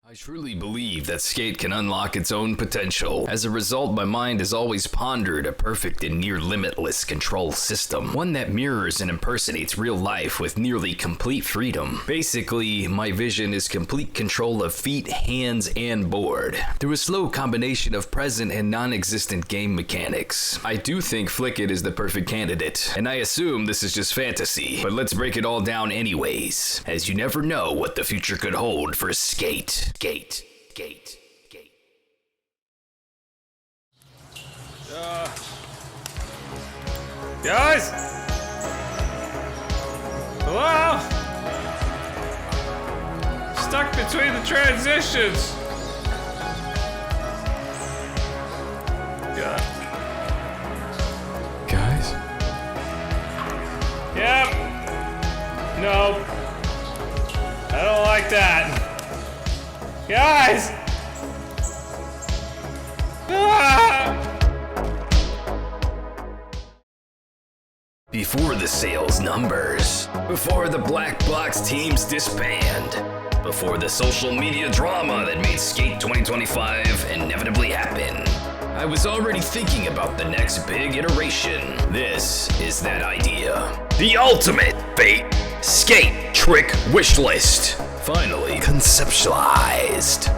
I truly believe that skate can unlock its own potential. As a result, my mind has always pondered a perfect and near limitless control system. One that mirrors and impersonates real life with nearly complete freedom. Basically, my vision is complete control of feet, hands, and board, through a slow combination of present and non-existent game mechanics. I do think Flickit is the perfect candidate, and I assume this is just fantasy, but let's break it all down anyways, as you never know what the future could hold for skate. Gate. Guys? Hello? Stuck between the transitions. God. Guys? Yep. Nope. I don't like that. Guys! Ah! Before the sales numbers, before the black box teams disband, before the social media drama that made Skate 2025 inevitably happen, I was already thinking about the next big iteration. This is that idea. The ultimate fate skate trick wishlist. Finally conceptualized.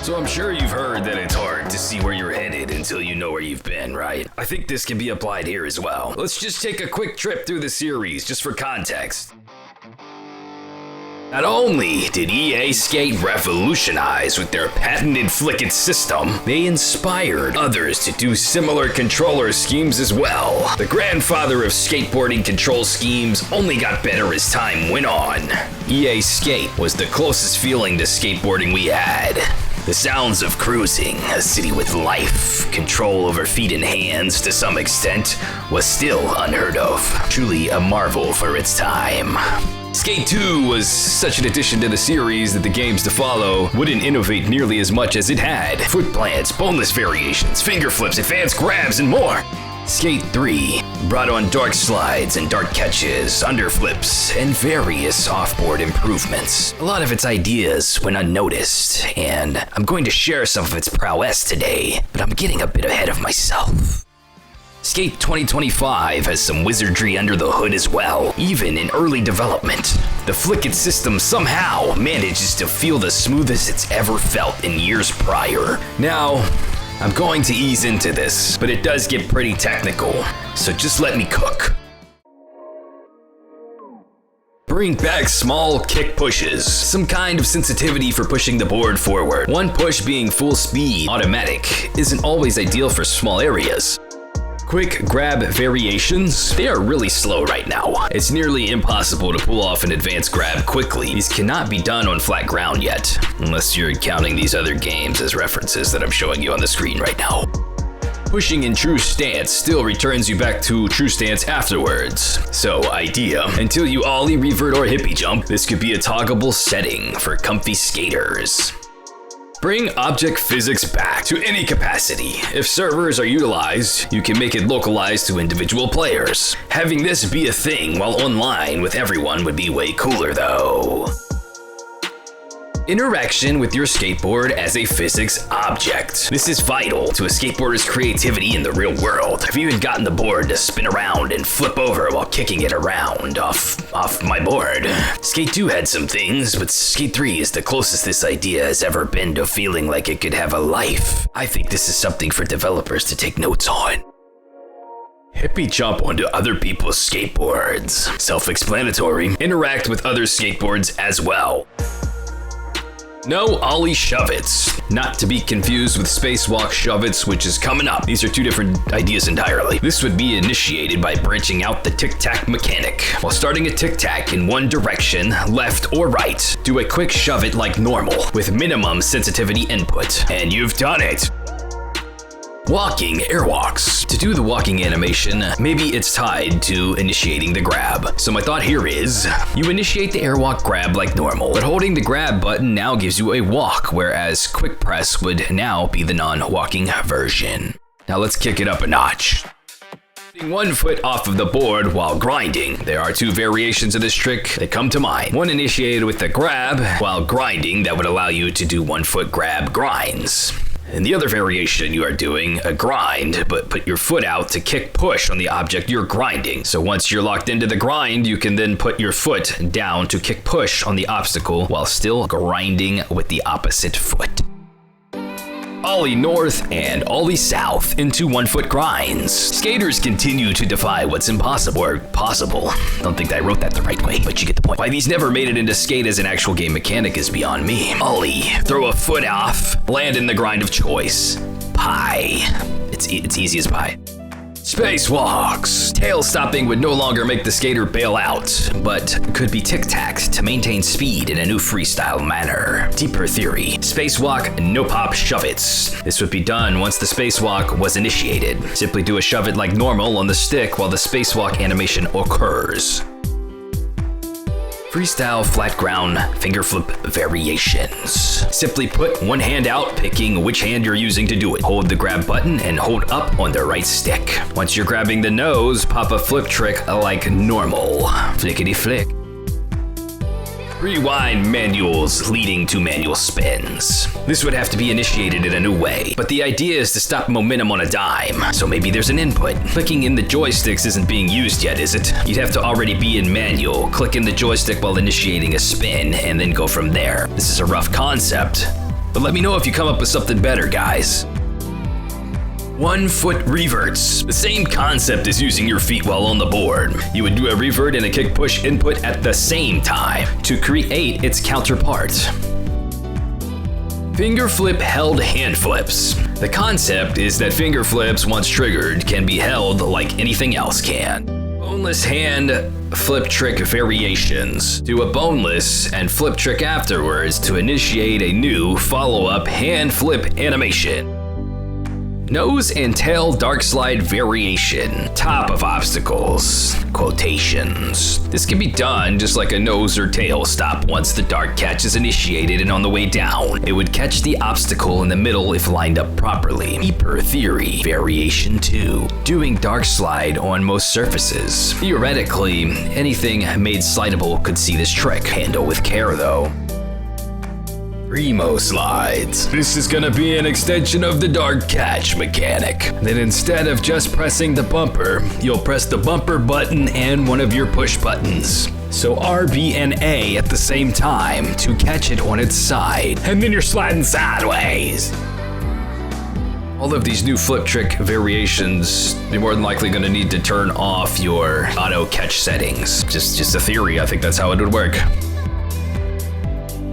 So I'm sure you've heard that it's hard to see where you're headed until you know where you've been, right? I think this can be applied here as well. Let's just take a quick trip through the series, just for context. Not only did EA Skate revolutionize with their patented Flickit system, they inspired others to do similar controller schemes as well. The grandfather of skateboarding control schemes only got better as time went on. EA Skate was the closest feeling to skateboarding we had. The sounds of cruising, a city with life, control over feet and hands to some extent, was still unheard of. Truly a marvel for its time. Skate 2 was such an addition to the series that the games to follow wouldn't innovate nearly as much as it had. Foot plants, boneless variations, finger flips, advanced grabs, and more. Skate 3 brought on dark slides and dark catches, underflips, and various offboard improvements. A lot of its ideas went unnoticed, and I'm going to share some of its prowess today, but I'm getting a bit ahead of myself. Skate 2025 has some wizardry under the hood as well, even in early development. The Flickit system somehow manages to feel the smoothest it's ever felt in years prior. Now, I'm going to ease into this, but it does get pretty technical, so just let me cook. Bring back small kick pushes, some kind of sensitivity for pushing the board forward. One push being full speed, automatic, isn't always ideal for small areas. Quick grab variations, they are really slow right now. It's nearly impossible to pull off an advanced grab quickly. These cannot be done on flat ground yet, unless you're counting these other games as references that I'm showing you on the screen right now. Pushing in true stance still returns you back to true stance afterwards. So idea, until you ollie, revert, or hippie jump, this could be a toggleable setting for comfy skaters. Bring object physics back to any capacity. If servers are utilized, you can make it localized to individual players. Having this be a thing while online with everyone would be way cooler though. Interaction with your skateboard as a physics object. This is vital to a skateboarder's creativity in the real world. I've even gotten the board to spin around and flip over while kicking it around off my board. Skate 2 had some things, but Skate 3 is the closest this idea has ever been to feeling like it could have a life. I think this is something for developers to take notes on. Hippie jump onto other people's skateboards. Self-explanatory. Interact with other skateboards as well. No ollie shove-its. Not to be confused with spacewalk shove-its, which is coming up. These are two different ideas entirely. This would be initiated by branching out the tic-tac mechanic. While starting a tic-tac in one direction, left or right, do a quick shove-it like normal, with minimum sensitivity input. And you've done it. Walking airwalks. To do the walking animation, maybe it's tied to initiating the grab. So my thought here is, you initiate the airwalk grab like normal, but holding the grab button now gives you a walk, whereas quick press would now be the non-walking version. Now let's kick it up a notch. 1 foot off of the board while grinding. There are 2 variations of this trick that come to mind. One initiated with the grab while grinding that would allow you to do 1 foot grab grinds. And the other variation, you are doing a grind, but put your foot out to kick push on the object you're grinding. So once you're locked into the grind, you can then put your foot down to kick push on the obstacle while still grinding with the opposite foot. Ollie north and ollie south into 1 foot grinds. Skaters continue to defy what's impossible or possible. Don't think I wrote that the right way, but you get the point. Why these never made it into skate as an actual game mechanic is beyond me. Ollie, throw a foot off, land in the grind of choice. Pie. It's easy as pie. Spacewalks. Tail stopping would no longer make the skater bail out, but could be tic-tacked to maintain speed in a new freestyle manner. Deeper theory. Spacewalk, no pop, shove it's. This would be done once the spacewalk was initiated. Simply do a shove it like normal on the stick while the spacewalk animation occurs. Freestyle flat ground finger flip variations. Simply put one hand out, picking which hand you're using to do it. Hold the grab button and hold up on the right stick. Once you're grabbing the nose, pop a flip trick like normal. Flickety flick. Rewind manuals leading to manual spins. This would have to be initiated in a new way, but the idea is to stop momentum on a dime, so maybe there's an input. Clicking in the joysticks isn't being used yet, is it? You'd have to already be in manual, click in the joystick while initiating a spin, and then go from there. This is a rough concept, but let me know if you come up with something better, guys. 1 foot reverts. The same concept as using your feet while on the board. You would do a revert and a kick push input at the same time to create its counterpart. Finger flip held hand flips. The concept is that finger flips, once triggered, can be held like anything else can. Boneless hand flip trick variations. Do a boneless and flip trick afterwards to initiate a new follow-up hand flip animation. Nose and tail dark slide variation. Top of obstacles. Quotations. This can be done just like a nose or tail stop once the dark catch is initiated, and on the way down, it would catch the obstacle in the middle if lined up properly. Deeper theory. Variation 2. Doing dark slide on most surfaces. Theoretically, anything made slidable could see this trick. Handle with care though. Primo slides. This is gonna be an extension of the dark catch mechanic. Then instead of just pressing the bumper, you'll press the bumper button and one of your push buttons. So R, B, and A at the same time to catch it on its side. And then you're sliding sideways. All of these new flip trick variations, you're more than likely gonna need to turn off your auto catch settings. Just a theory, I think that's how it would work.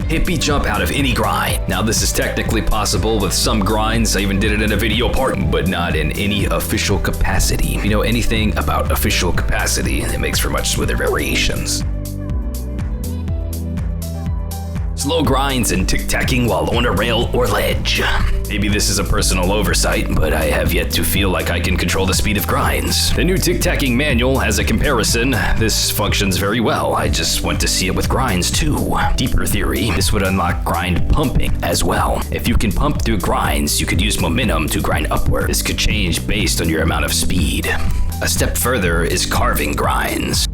Hippie jump out of any grind. Now this is technically possible with some grinds. I even did it in a video part, but not in any official capacity. If you know anything about official capacity, it makes for much smoother variations. Slow grinds and tic-tacking while on a rail or ledge. Maybe this is a personal oversight, but I have yet to feel like I can control the speed of grinds. The new tic-tacking manual has a comparison. This functions very well. I just want to see it with grinds too. Deeper theory, this would unlock grind pumping as well. If you can pump through grinds, you could use momentum to grind upward. This could change based on your amount of speed. A step further is carving grinds.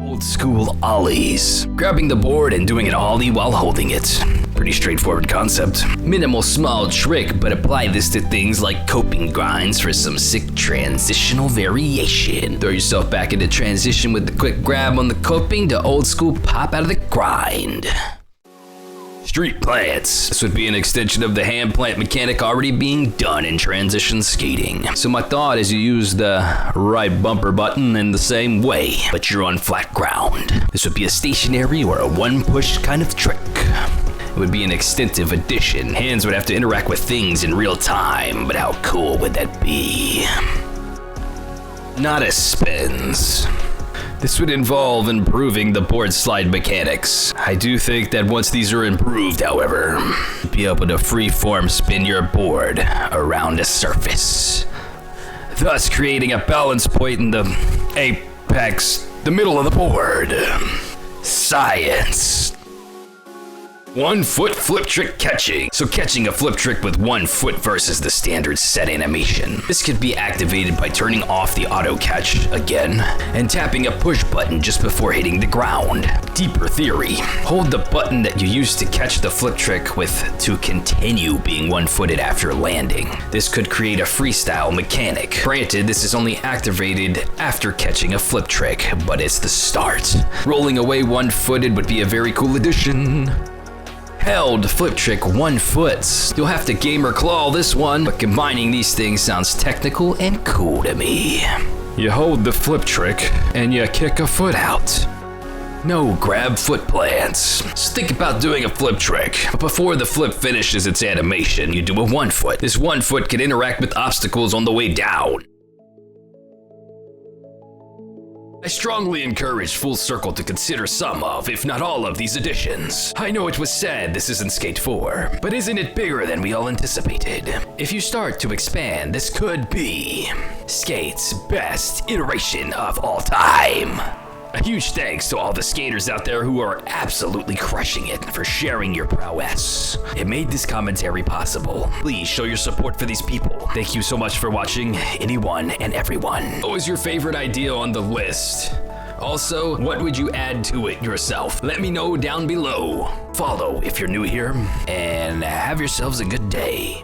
Old school ollies. Grabbing the board and doing an ollie while holding it. Pretty straightforward concept. Minimal small trick, but apply this to things like coping grinds for some sick transitional variation. Throw yourself back into transition with the quick grab on the coping to old school pop out of the grind. Street plants. This would be an extension of the hand plant mechanic already being done in transition skating. So my thought is you use the right bumper button in the same way, but you're on flat ground. This would be a stationary or a one push kind of trick. It would be an extensive addition. Hands would have to interact with things in real time, but how cool would that be? Nada spins. This would involve improving the board slide mechanics. I do think that once these are improved, however, you'll be able to freeform spin your board around a surface, thus creating a balance point in the apex, the middle of the board. Science. 1 foot flip trick catching. So catching a flip trick with 1 foot versus the standard set animation. This could be activated by turning off the auto catch again and tapping a push button just before hitting the ground. Deeper theory. Hold the button that you used to catch the flip trick with to continue being 1-footed after landing. This could create a freestyle mechanic. Granted, this is only activated after catching a flip trick, but it's the start. Rolling away 1-footed would be a very cool addition. Held flip trick 1 foot. You'll have to gamer claw this one, but combining these things sounds technical and cool to me. You hold the flip trick and you kick a foot out. No grab foot plants. Just think about doing a flip trick, but before the flip finishes its animation, you do a 1 foot. This 1 foot can interact with obstacles on the way down. I strongly encourage Full Circle to consider some of, if not all of, these additions. I know it was said this isn't Skate 4, but isn't it bigger than we all anticipated? If you start to expand, this could be Skate's best iteration of all time. A huge thanks to all the skaters out there who are absolutely crushing it for sharing your prowess. It made this commentary possible. Please show your support for these people. Thank you so much for watching, anyone and everyone. What was your favorite idea on the list? Also, what would you add to it yourself? Let me know down below. Follow if you're new here, and have yourselves a good day.